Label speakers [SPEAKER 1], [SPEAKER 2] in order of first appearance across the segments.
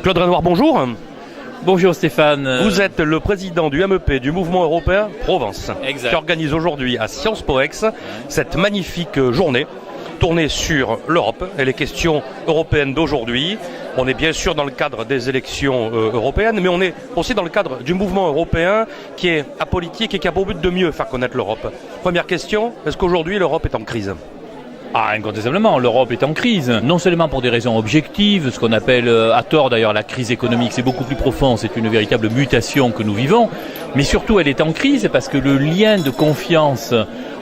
[SPEAKER 1] Claude Renoir, bonjour.
[SPEAKER 2] Bonjour Stéphane.
[SPEAKER 1] Vous êtes le président du MEP, du Mouvement Européen Provence,
[SPEAKER 2] Exact.
[SPEAKER 1] qui organise aujourd'hui à Sciences Po Ex cette magnifique journée tournée sur l'Europe et les questions européennes d'aujourd'hui. On est bien sûr dans le cadre des élections européennes, mais on est aussi dans le cadre du mouvement européen qui est apolitique et qui a pour but de mieux faire connaître l'Europe. Première question, est-ce qu'aujourd'hui l'Europe est en crise ?
[SPEAKER 2] Ah, incontestablement, l'Europe est en crise, non seulement pour des raisons objectives, ce qu'on appelle à tort d'ailleurs la crise économique, c'est beaucoup plus profond, c'est une véritable mutation que nous vivons, mais surtout elle est en crise parce que le lien de confiance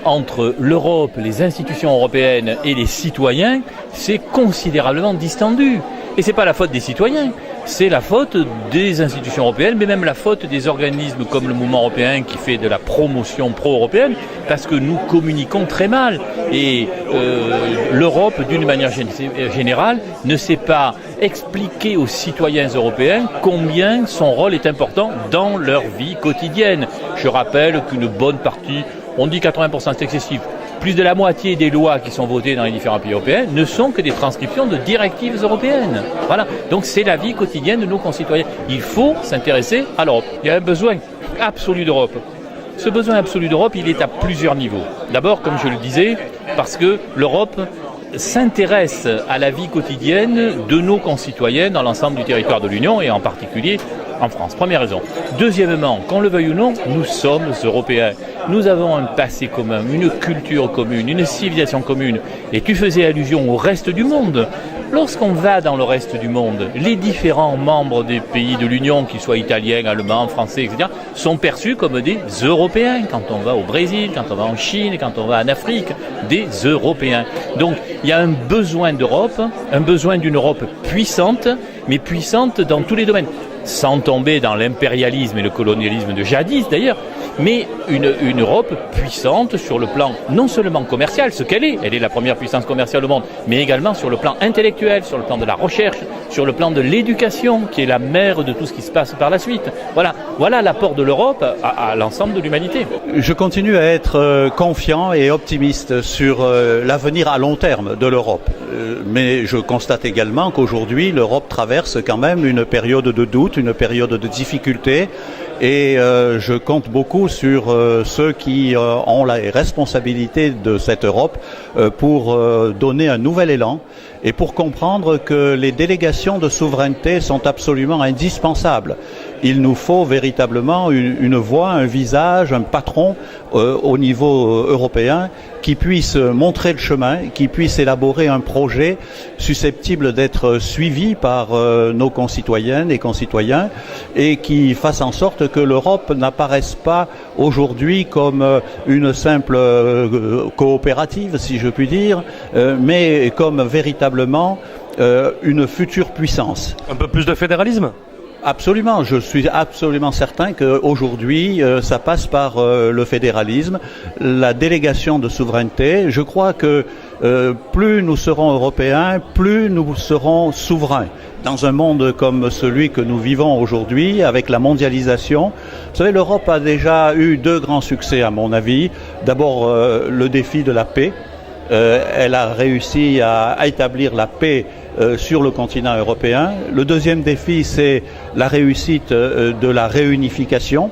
[SPEAKER 2] entre l'Europe, les institutions européennes et les citoyens s'est considérablement distendu. Et c'est pas la faute des citoyens, c'est la faute des institutions européennes, mais même la faute des organismes comme le Mouvement européen qui fait de la promotion pro-européenne, parce que nous communiquons très mal. Et l'Europe, d'une manière générale, ne sait pas expliquer aux citoyens européens combien son rôle est important dans leur vie quotidienne. Je rappelle qu'une bonne partie, on dit 80%, c'est excessif, plus de la moitié des lois qui sont votées dans les différents pays européens ne sont que des transcriptions de directives européennes. Voilà. Donc c'est la vie quotidienne de nos concitoyens. Il faut s'intéresser à l'Europe. Il y a un besoin absolu d'Europe. Ce besoin absolu d'Europe, il est à plusieurs niveaux. D'abord, comme je le disais, parce que l'Europe s'intéresse à la vie quotidienne de nos concitoyens dans l'ensemble du territoire de l'Union et en particulier en France. Première raison. Deuxièmement, qu'on le veuille ou non, nous sommes européens. Nous avons un passé commun, une culture commune, une civilisation commune. Et tu faisais allusion au reste du monde. Lorsqu'on va dans le reste du monde, les différents membres des pays de l'Union, qu'ils soient italiens, allemands, français, etc., sont perçus comme des Européens. Quand on va au Brésil, quand on va en Chine, quand on va en Afrique, des Européens. Donc, il y a un besoin d'Europe, un besoin d'une Europe puissante, mais puissante dans tous les domaines. Sans tomber dans l'impérialisme et le colonialisme de jadis d'ailleurs, mais une Europe puissante sur le plan non seulement commercial, ce qu'elle est la première puissance commerciale au monde, mais également sur le plan intellectuel, sur le plan de la recherche, sur le plan de l'éducation, qui est la mère de tout ce qui se passe par la suite. Voilà l'apport de l'Europe à l'ensemble de l'humanité.
[SPEAKER 3] Je continue à être confiant et optimiste sur l'avenir à long terme de l'Europe. Mais je constate également qu'aujourd'hui, l'Europe traverse quand même une période de doute, une période de difficulté. Et je compte beaucoup sur ceux qui ont la responsabilité de cette Europe pour donner un nouvel élan et pour comprendre que les délégations de souveraineté sont absolument indispensables. Il nous faut véritablement une voix, un visage, un patron au niveau européen qui puisse montrer le chemin, qui puisse élaborer un projet susceptible d'être suivi par nos concitoyennes et concitoyens et qui fasse en sorte que l'Europe n'apparaisse pas aujourd'hui comme une simple coopérative, si je puis dire, mais comme véritablement une future puissance.
[SPEAKER 1] Un peu plus de fédéralisme ?
[SPEAKER 3] Absolument, je suis absolument certain qu'aujourd'hui, ça passe par le fédéralisme, la délégation de souveraineté. Je crois que plus nous serons européens, plus nous serons souverains. Dans un monde comme celui que nous vivons aujourd'hui, avec la mondialisation, vous savez, l'Europe a déjà eu deux grands succès à mon avis. D'abord, le défi de la paix. Elle a réussi à établir la paix sur le continent européen. Le deuxième défi, c'est la réussite de la réunification.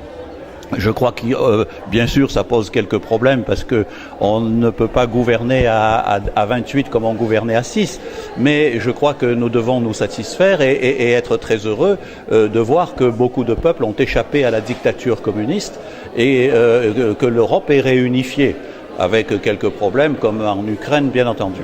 [SPEAKER 3] Je crois que, bien sûr, ça pose quelques problèmes parce que on ne peut pas gouverner à 28 comme on gouvernait à 6. Mais je crois que nous devons nous satisfaire et être très heureux de voir que beaucoup de peuples ont échappé à la dictature communiste et que l'Europe est réunifiée, avec quelques problèmes comme en Ukraine, bien entendu.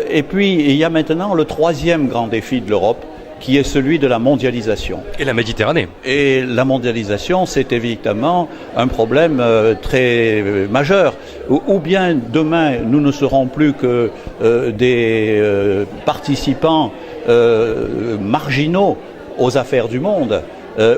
[SPEAKER 3] Et puis, il y a maintenant le troisième grand défi de l'Europe, qui est celui de la mondialisation.
[SPEAKER 1] Et la Méditerranée.
[SPEAKER 3] Et la mondialisation, c'est évidemment un problème très majeur. Ou bien demain, nous ne serons plus que des participants marginaux aux affaires du monde,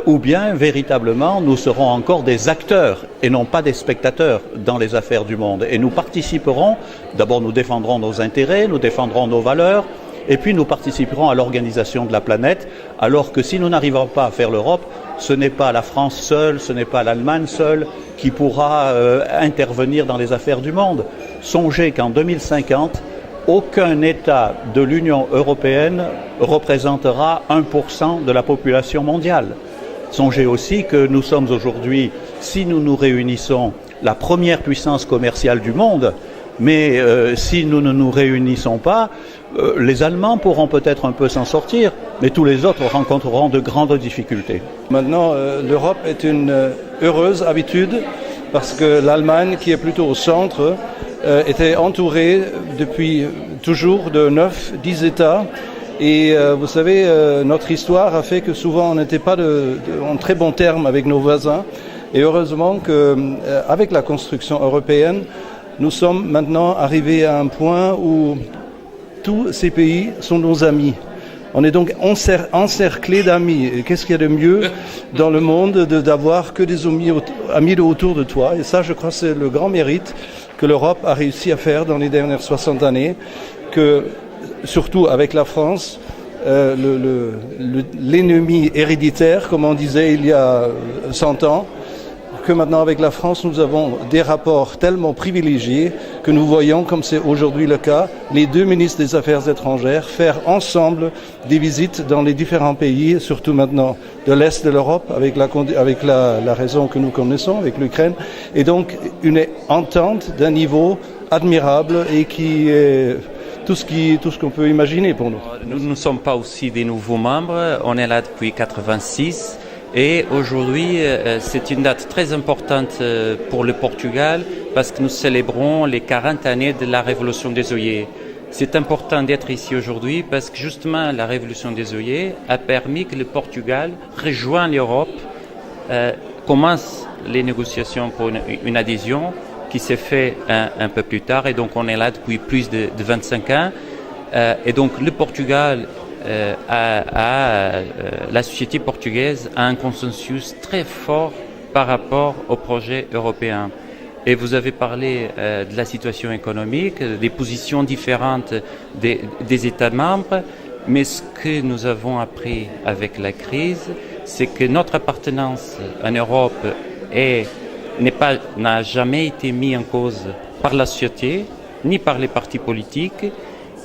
[SPEAKER 3] ou bien véritablement nous serons encore des acteurs et non pas des spectateurs dans les affaires du monde. Et nous participerons, d'abord nous défendrons nos intérêts, nous défendrons nos valeurs, et puis nous participerons à l'organisation de la planète, alors que si nous n'arrivons pas à faire l'Europe, ce n'est pas la France seule, ce n'est pas l'Allemagne seule qui pourra intervenir dans les affaires du monde. Songez qu'en 2050, aucun État de l'Union européenne représentera 1% de la population mondiale. Songez aussi que nous sommes aujourd'hui, si nous nous réunissons, la première puissance commerciale du monde, mais si nous ne nous réunissons pas, les Allemands pourront peut-être un peu s'en sortir, mais tous les autres rencontreront de grandes difficultés.
[SPEAKER 4] Maintenant, l'Europe est une heureuse habitude parce que l'Allemagne, qui est plutôt au centre, était entourée depuis toujours de 9-10 États. Et vous savez, notre histoire a fait que souvent on n'était pas en très bons termes avec nos voisins. Et heureusement qu'avec la construction européenne, nous sommes maintenant arrivés à un point où tous ces pays sont nos amis. On est donc encerclés d'amis. Et qu'est-ce qu'il y a de mieux dans le monde d'avoir que des amis autour de toi? Et ça, je crois, c'est le grand mérite que l'Europe a réussi à faire dans les dernières 60 années, que surtout avec la France, l'ennemi héréditaire, comme on disait il y a 100 ans, que maintenant avec la France, nous avons des rapports tellement privilégiés que nous voyons, comme c'est aujourd'hui le cas, les deux ministres des Affaires étrangères faire ensemble des visites dans les différents pays, surtout maintenant de l'Est de l'Europe, avec la raison que nous connaissons, avec l'Ukraine, et donc une entente d'un niveau admirable et qui est tout ce qu'on peut imaginer pour nous.
[SPEAKER 5] Nous ne sommes pas aussi des nouveaux membres, on est là depuis 1986. Et aujourd'hui, c'est une date très importante pour le Portugal parce que nous célébrons les 40 années de la Révolution des œillets. C'est important d'être ici aujourd'hui parce que justement la Révolution des œillets a permis que le Portugal rejoigne l'Europe, commence les négociations pour une adhésion qui s'est fait un peu plus tard et donc on est là depuis plus de 25 ans. Et donc le Portugal la société portugaise a un consensus très fort par rapport au projet européen. Et vous avez parlé de la situation économique, des positions différentes des États membres, mais ce que nous avons appris avec la crise, c'est que notre appartenance en Europe n'a jamais été mise en cause par la société, ni par les partis politiques.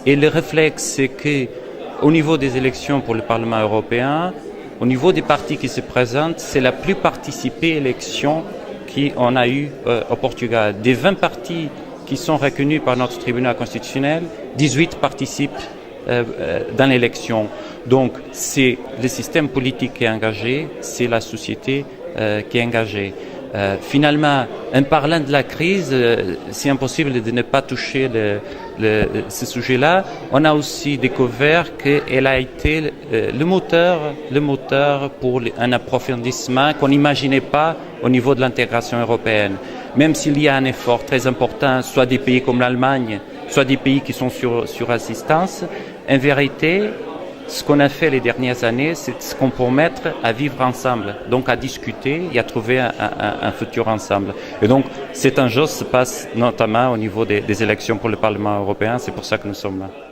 [SPEAKER 5] Et le réflexe, c'est que au niveau des élections pour le Parlement européen, au niveau des partis qui se présentent, c'est la plus participée élection qu'on a eue au Portugal. Des 20 partis qui sont reconnus par notre tribunal constitutionnel, 18 participent dans l'élection. Donc c'est le système politique qui est engagé, c'est la société qui est engagée. Finalement, en parlant de la crise, c'est impossible de ne pas toucher ce sujet-là. On a aussi découvert qu'elle a été le moteur pour un approfondissement qu'on n'imaginait pas au niveau de l'intégration européenne. Même s'il y a un effort très important, soit des pays comme l'Allemagne, soit des pays qui sont sur assistance, en vérité, ce qu'on a fait les dernières années, c'est se compromettre à vivre ensemble, donc à discuter et à trouver un futur ensemble. Et donc, cet enjeu se passe notamment au niveau des élections pour le Parlement européen, c'est pour ça que nous sommes là.